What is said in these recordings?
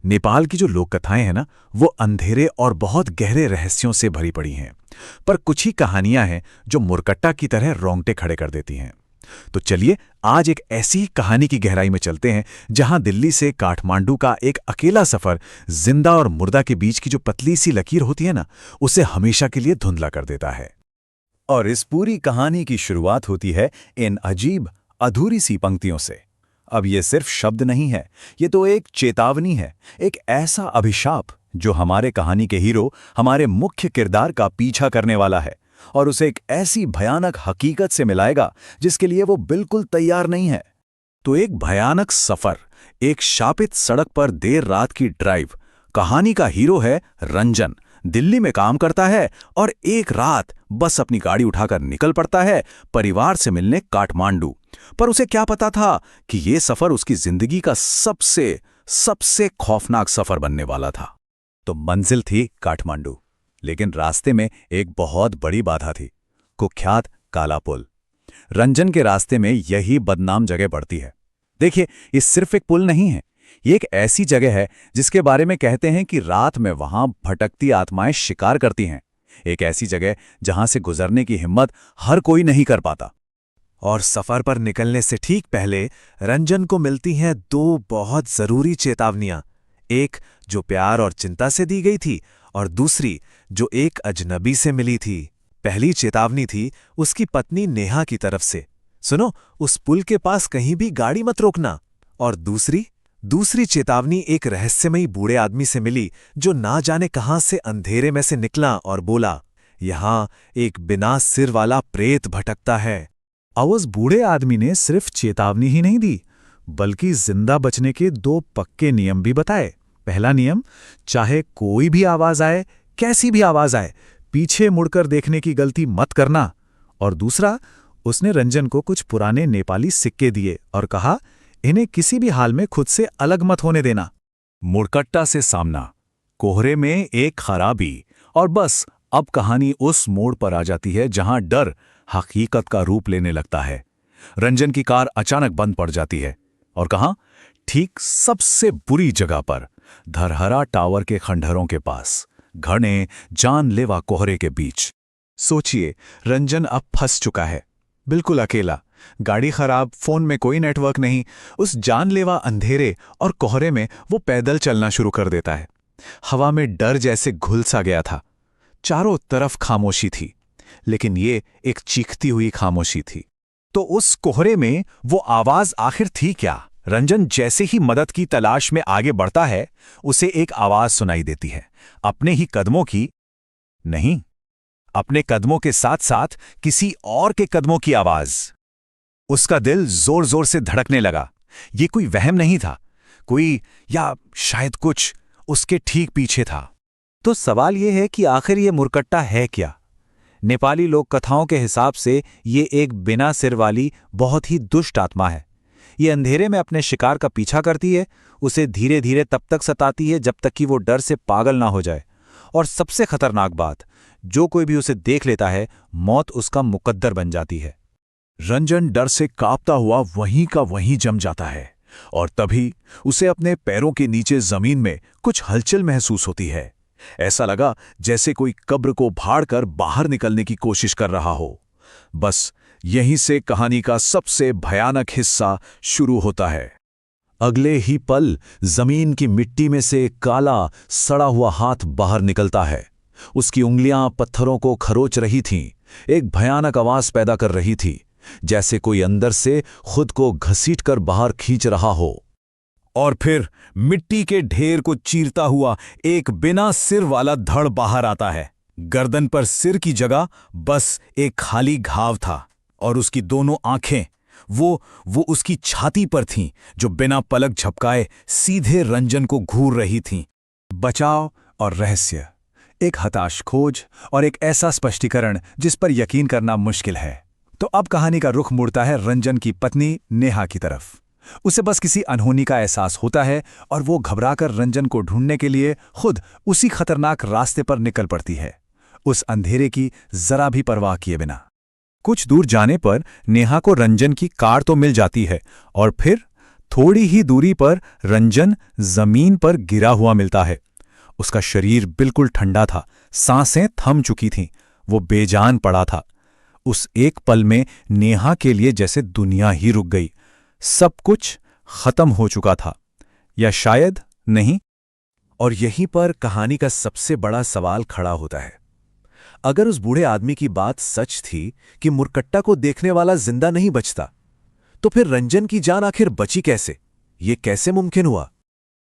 नेपाल की जो लोक कथाएं हैं ना, वो अंधेरे और बहुत गहरे रहस्यों से भरी पड़ी हैं। पर कुछ ही कहानियां हैं जो मुरकट्टा की तरह रोंगटे खड़े कर देती हैं। तो चलिए आज एक ऐसी ही कहानी की गहराई में चलते हैं, जहां दिल्ली से काठमांडू का एक अकेला सफर जिंदा और मुर्दा के बीच की जो पतली सी लकीर होती है ना, उसे हमेशा के लिए धुंधला कर देता है। और इस पूरी कहानी की शुरुआत होती है इन अजीब अधूरी सी पंक्तियों से। अब ये सिर्फ शब्द नहीं है, ये तो एक चेतावनी है, एक ऐसा अभिशाप जो हमारे कहानी के हीरो, हमारे मुख्य किरदार का पीछा करने वाला है और उसे एक ऐसी भयानक हकीकत से मिलाएगा जिसके लिए वो बिल्कुल तैयार नहीं है। तो एक भयानक सफर, एक शापित सड़क पर देर रात की ड्राइव। कहानी का हीरो है रंजन। दिल्ली में काम करता है और एक रात बस अपनी गाड़ी उठाकर निकल पड़ता है परिवार से मिलने काठमांडू। पर उसे क्या पता था कि यह सफर उसकी जिंदगी का सबसे सबसे खौफनाक सफर बनने वाला था। तो मंजिल थी काठमांडू, लेकिन रास्ते में एक बहुत बड़ी बाधा थी, कुख्यात काला पुल। रंजन के रास्ते में यही बदनाम जगह पड़ती है। देखिए, ये सिर्फ एक पुल नहीं है, ये एक ऐसी जगह है जिसके बारे में कहते हैं कि रात में वहां भटकती आत्माएं शिकार करती हैं। एक ऐसी जगह जहां से गुजरने की हिम्मत हर कोई नहीं कर पाता। और सफर पर निकलने से ठीक पहले रंजन को मिलती हैं दो बहुत जरूरी चेतावनियां। एक जो प्यार और चिंता से दी गई थी, और दूसरी जो एक अजनबी से मिली थी। पहली चेतावनी थी उसकी पत्नी नेहा की तरफ से, सुनो, उस पुल के पास कहीं भी गाड़ी मत रोकना। और दूसरी चेतावनी एक रहस्यमयी बूढ़े आदमी से मिली जो ना जाने कहां से अंधेरे में से निकला और बोला, यहां एक बिना सिर वाला प्रेत भटकता है। और उस बूढ़े आदमी ने सिर्फ चेतावनी ही नहीं दी, बल्कि जिंदा बचने के दो पक्के नियम भी बताए। पहला नियम, चाहे कोई भी आवाज आए, कैसी भी आवाज आए, पीछे मुड़कर देखने की गलती मत करना। और दूसरा, उसने रंजन को कुछ पुराने नेपाली सिक्के दिए और कहा, इन्हें किसी भी हाल में खुद से अलग मत होने देना। मुरकट्टा से सामना, कोहरे में एक खराबी, और बस अब कहानी उस मोड़ पर आ जाती है जहां डर हकीकत का रूप लेने लगता है। रंजन की कार अचानक बंद पड़ जाती है, और कहां? ठीक सबसे बुरी जगह पर, धरहरा टावर के खंडहरों के पास, घने जानलेवा कोहरे के बीच। सोचिए, रंजन अब फंस चुका है, बिल्कुल अकेला, गाड़ी खराब, फोन में कोई नेटवर्क नहीं। उस जानलेवा अंधेरे और कोहरे में वो पैदल चलना शुरू कर देता है। हवा में डर जैसे घुल सा गया था। चारों तरफ खामोशी थी, लेकिन ये एक चीखती हुई खामोशी थी। तो उस कोहरे में वो आवाज आखिर थी क्या? रंजन जैसे ही मदद की तलाश में आगे बढ़ता है, उसे एक आवाज सुनाई देती है, अपने ही कदमों की नहीं, अपने कदमों के साथ साथ किसी और के कदमों की आवाज। उसका दिल जोर जोर से धड़कने लगा। ये कोई वहम नहीं था, कोई, या शायद कुछ उसके ठीक पीछे था। तो सवाल यह है कि आखिर ये मुरकट्टा है क्या? नेपाली लोक कथाओं के हिसाब से ये एक बिना सिर वाली बहुत ही दुष्ट आत्मा है। ये अंधेरे में अपने शिकार का पीछा करती है, उसे धीरे धीरे तब तक सताती है जब तक कि वो डर से पागल ना हो जाए। और सबसे खतरनाक बात, जो कोई भी उसे देख लेता है, मौत उसका मुकद्दर बन जाती है। रंजन डर से कांपता हुआ वहीं का वहीं जम जाता है, और तभी उसे अपने पैरों के नीचे जमीन में कुछ हलचल महसूस होती है। ऐसा लगा जैसे कोई कब्र को फाड़कर बाहर निकलने की कोशिश कर रहा हो। बस यहीं से कहानी का सबसे भयानक हिस्सा शुरू होता है। अगले ही पल जमीन की मिट्टी में से एक काला सड़ा हुआ हाथ बाहर निकलता है। उसकी उंगलियां पत्थरों को खरोच रही थीं, एक भयानक आवाज पैदा कर रही थी, जैसे कोई अंदर से खुद को घसीटकर बाहर खींच रहा हो। और फिर मिट्टी के ढेर को चीरता हुआ एक बिना सिर वाला धड़ बाहर आता है। गर्दन पर सिर की जगह बस एक खाली घाव था, और उसकी दोनों आंखें वो उसकी छाती पर थीं, जो बिना पलक झपकाए सीधे रंजन को घूर रही थीं। बचाव और रहस्य, एक हताश खोज और एक ऐसा स्पष्टीकरण जिस पर यकीन करना मुश्किल है। तो अब कहानी का रुख मुड़ता है रंजन की पत्नी नेहा की तरफ। उसे बस किसी अनहोनी का एहसास होता है और वो घबराकर रंजन को ढूंढने के लिए खुद उसी खतरनाक रास्ते पर निकल पड़ती है, उस अंधेरे की जरा भी परवाह किए बिना। कुछ दूर जाने पर नेहा को रंजन की कार तो मिल जाती है, और फिर थोड़ी ही दूरी पर रंजन जमीन पर गिरा हुआ मिलता है। उसका शरीर बिल्कुल ठंडा था, सांसें थम चुकी थीं, वो बेजान पड़ा था। उस एक पल में नेहा के लिए जैसे दुनिया ही रुक गई, सब कुछ खत्म हो चुका था, या शायद नहीं। और यहीं पर कहानी का सबसे बड़ा सवाल खड़ा होता है। अगर उस बूढ़े आदमी की बात सच थी कि मुरकट्टा को देखने वाला जिंदा नहीं बचता, तो फिर रंजन की जान आखिर बची कैसे? ये कैसे मुमकिन हुआ?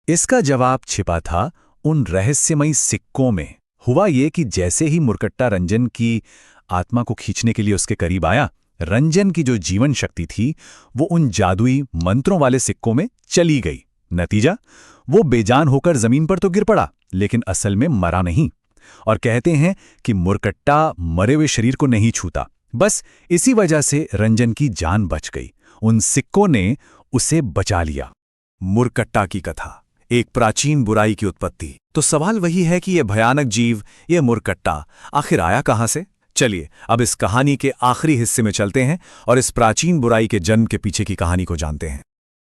इसका जवाब छिपा था उन रहस्यमयी सिक्कों में। हुआ ये कि जैसे ही मुरकट्टा रंजन की आत्मा को खींचने के लिए उसके करीब आया, रंजन की जो जीवन शक्ति थी वो उन जादुई मंत्रों वाले सिक्कों में चली गई। नतीजा, वो बेजान होकर जमीन पर तो गिर पड़ा, लेकिन असल में मरा नहीं। और कहते हैं कि मुरकट्टा मरे हुए शरीर को नहीं छूता। बस इसी वजह से रंजन की जान बच गई। उन सिक्कों ने उसे बचा लिया। मुरकट्टा की कथा, एक प्राचीन बुराई की उत्पत्ति। तो सवाल वही है कि यह भयानक जीव, यह मुरकट्टा, आखिर आया कहां से? चलिए अब इस कहानी के आखिरी हिस्से में चलते हैं और इस प्राचीन बुराई के जन्म के पीछे की कहानी को जानते हैं।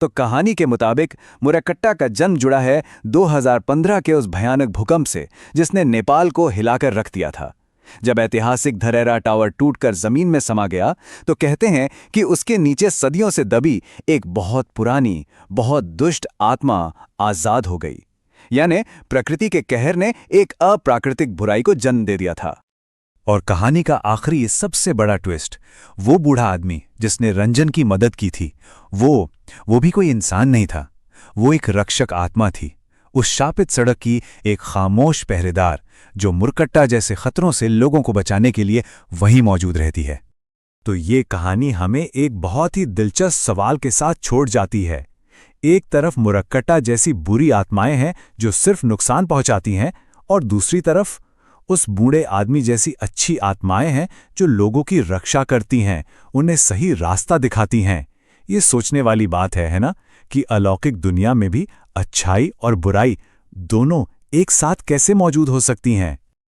तो कहानी के मुताबिक मुरकट्टा का जन्म जुड़ा है 2015 के उस भयानक भूकंप से, जिसने नेपाल को हिलाकर रख दिया था। जब ऐतिहासिक धरहरा टावर टूटकर जमीन में समा गया, तो कहते हैं कि उसके नीचे सदियों से दबी एक बहुत पुरानी, बहुत दुष्ट आत्मा आजाद हो गई। यानी प्रकृति के कहर ने एक अप्राकृतिक बुराई को जन्म दे दिया था। और कहानी का आखिरी सबसे बड़ा ट्विस्ट, वो बूढ़ा आदमी जिसने रंजन की मदद की थी, वो भी कोई इंसान नहीं था। वो एक रक्षक आत्मा थी, उस शापित सड़क की एक खामोश पहरेदार, जो मुरकट्टा जैसे खतरों से लोगों को बचाने के लिए वहीं मौजूद रहती है। तो ये कहानी हमें एक बहुत ही दिलचस्प सवाल के साथ छोड़ जाती है। एक तरफ मुरकट्टा जैसी बुरी आत्माएं हैं जो सिर्फ नुकसान पहुंचाती हैं, और दूसरी तरफ उस बूढ़े आदमी जैसी अच्छी आत्माएं हैं जो लोगों की रक्षा करती हैं, उन्हें सही रास्ता दिखाती हैं। ये सोचने वाली बात है ना, कि अलौकिक दुनिया में भी अच्छाई और बुराई दोनों एक साथ कैसे मौजूद हो सकती हैं।